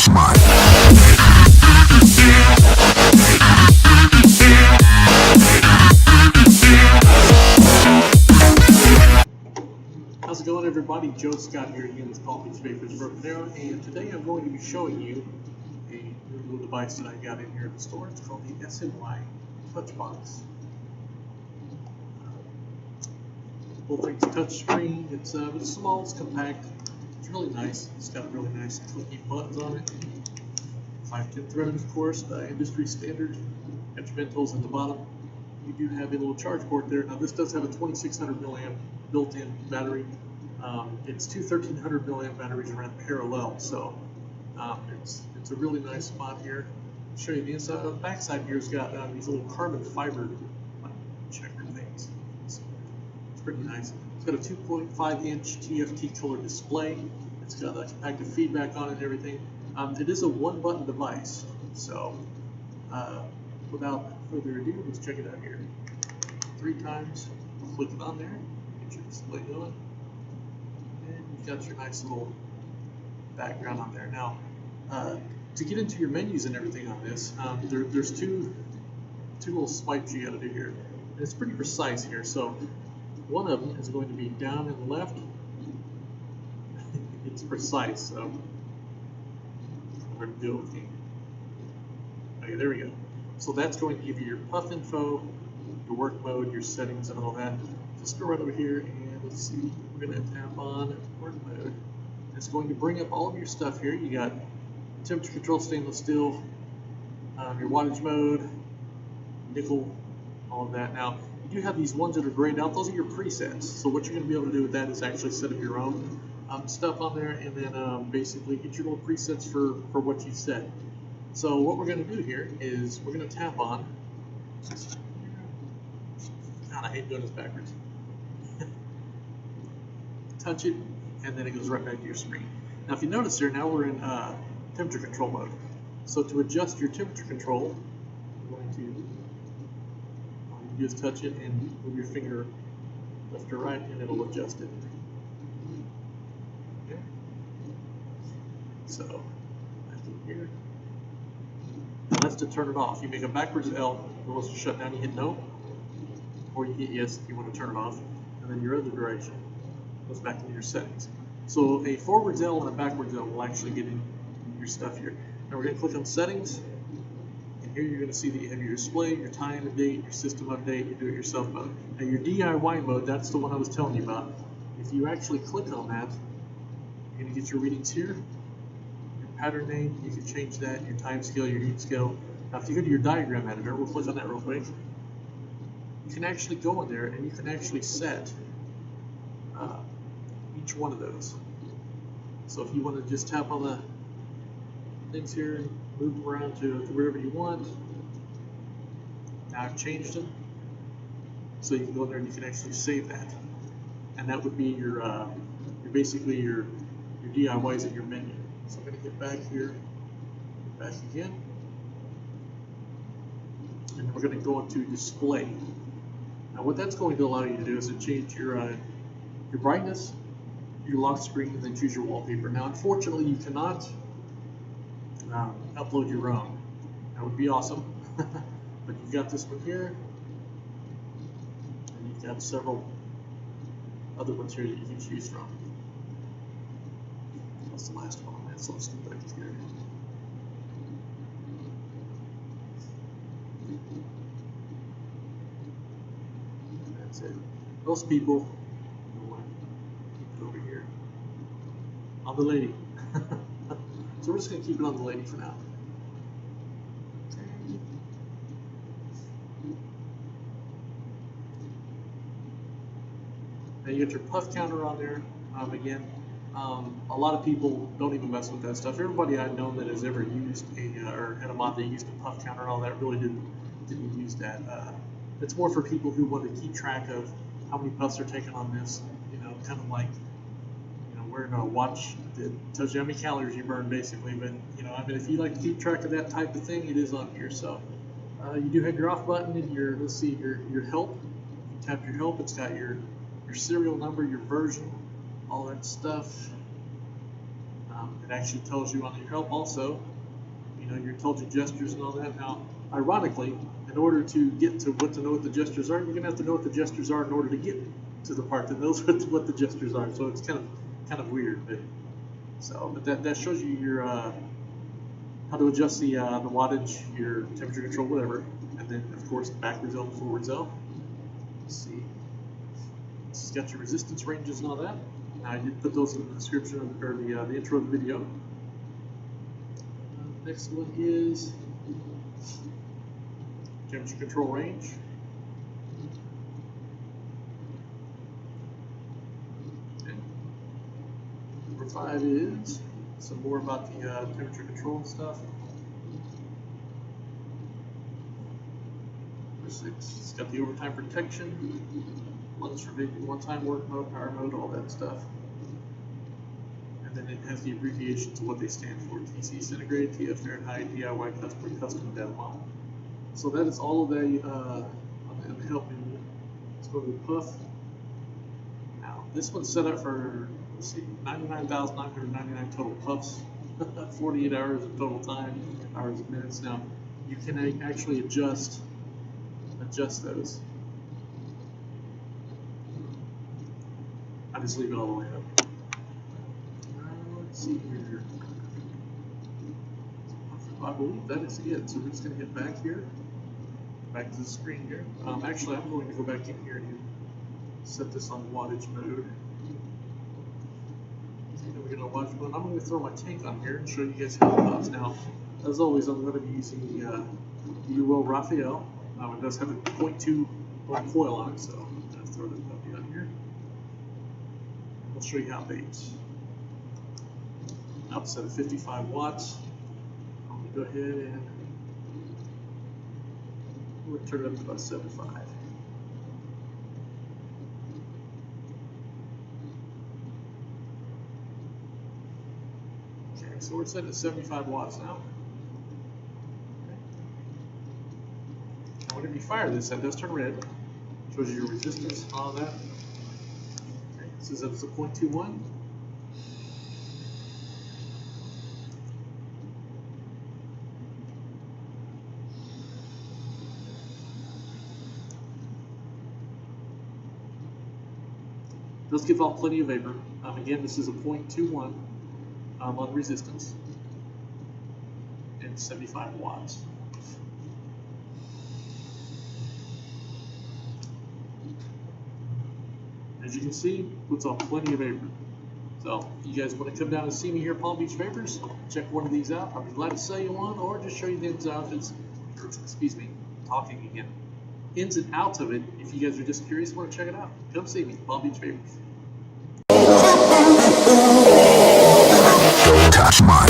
SMY. How's it going, everybody? Joe Scott here again with Vaportrayer, and today I'm going to be showing you a new little device that I got in here in the store. It's called the SMY Touchbox. Whole thing's touchscreen. It's small, it's compact, it's really nice. It's got really nice clicky buttons on it. 510 threaded, of course, industry standard. Got your vent holes at the bottom. You do have a little charge port there. Now this does have a 2600 milliamp built-in battery. It's two 1300 milliamp batteries ran parallel, so it's a really nice spot here. I'll show you the inside. The back side here's got these little carbon fiber checker things. It's pretty nice. It's got a 2.5 inch TFT color display. It's got active feedback on it and everything. It is a one-button device, so without further ado, let's check it out here. 3 times, click it on there, get your display going, and you've got your nice little background on there. Now, to get into your menus and everything on this, there's two little swipes you got to do here. And it's pretty precise here. So one of them is going to be down and left. It's precise, so we're going to do it. Okay, there we go. So that's going to give you your puff info, your work mode, your settings, and all that. Just go right over here and let's see. We're going to tap on work mode. It's going to bring up all of your stuff here. You got temperature control, stainless steel, your wattage mode, nickel, all of that. Now, you do have these ones that are grayed out. Those are your presets. So what you're going to be able to do with that is actually set up your own stuff on there, and then basically get your little presets for what you set. So what we're going to do here is we're going to tap on. God, I hate doing this backwards. Touch it, and then it goes right back to your screen. Now, if you notice here, now we're in temperature control mode. So to adjust your temperature control, you're going to just touch it and move your finger left or right, and it'll adjust it. Okay. So back in here. Now that's to turn it off. You make a backwards L, it wants to shut down, you hit no, or you hit yes if you want to turn it off, and then your other direction goes back into your settings. So a forwards L and a backwards L will actually get in your stuff here. Now we're going to click on settings, and here you're going to see that you have your display, your time and date, your system update, your do-it-yourself mode. Now your DIY mode, that's the one I was telling you about. If you actually click on that, you're going to get your readings here. Pattern name, you can change that, your time scale, your heat scale. Now if you go to your diagram editor, we'll click on that real quick. You can actually go in there and you can actually set each one of those. So if you want to just tap on the things here and move them around to wherever you want. Now I've changed them. So you can go in there and you can actually save that. And that would be your basically your DIYs at your menu. So I'm going to get back here, back again, and then we're going to go into display. Now what that's going to allow you to do is to change your brightness, your lock screen, and then choose your wallpaper. Now unfortunately you cannot upload your own. That would be awesome, but you've got this one here, and you've got several other ones here that you can choose from. That's the last one. So let's go back here. That's it. Most people keep it over here on the lady. So we're just going to keep it on the lady for now. Now you get your puff counter on there again. A lot of people don't even mess with that stuff. Everybody I've known that has ever used or had a mod that used a puff counter and all that really didn't use that. It's more for people who want to keep track of how many puffs are taken on this. You know, kind of like wearing a watch that tells you how many calories you burn, basically. But I mean, if you like to keep track of that type of thing, it is on here. So you do have your off button and your your help. You tap your help. It's got your serial number, your version, all that stuff. It actually tells you on your help also, you know, you're told your gestures and all that. Now, ironically, in order to get to know what the gestures are, you're going to have to know what the gestures are in order to get to the part that knows what the gestures are. So it's kind of weird. But that shows you your how to adjust the wattage, your temperature control, whatever, and then of course backwards L, forwards L. Let's see. It's got your resistance ranges and all that. I did put those in the description or the intro of the video. Next one is temperature control range. Okay. Number 5 is some more about the temperature control stuff. Number 6, it's got the overtime protection, ones for one-time work mode, power mode, all that stuff. And then it has the abbreviations of what they stand for: TC centigrade, TF Fahrenheit, DIY custom data model. So that is all of the on the help menu. Let's go to the puff. Now this one's set up for, let's see, 99,999 total puffs, 48 hours of total time, hours and minutes. Now you can actually adjust those. I just leave it all the way up. Let's see here. I believe that is it. So we're just going to get back here, back to the screen here. Actually, I'm going to go back in here and set this on wattage mode. We get a wattage mode. I'm going to throw my tank on here and show you guys how it puffs. Now, as always, I'm going to be using the UL Raphael. It does have a 0.2 coil on it, so I'm going to throw this puppy on here. I'll show you how it vapes. Now it's set at 55 watts. I'm going to go ahead and we'll turn it up to about 75. Okay, so we're set at 75 watts now. Okay. Now whenever you fire this, that does turn red. Shows you your resistance and all that. Okay, it says that it's a 0.21. Does give off plenty of vapor. Again, this is a 0.21 on resistance and 75 watts. As you can see, puts off plenty of vapor. So, you guys want to come down and see me here at Palm Beach Vapors? Check one of these out. I'll be glad to sell you one, or just show you the ins and outs. Excuse me, talking again. Ins and outs of it. If you guys are just curious, want to check it out, come see me, Palm Beach Vapors. Touch my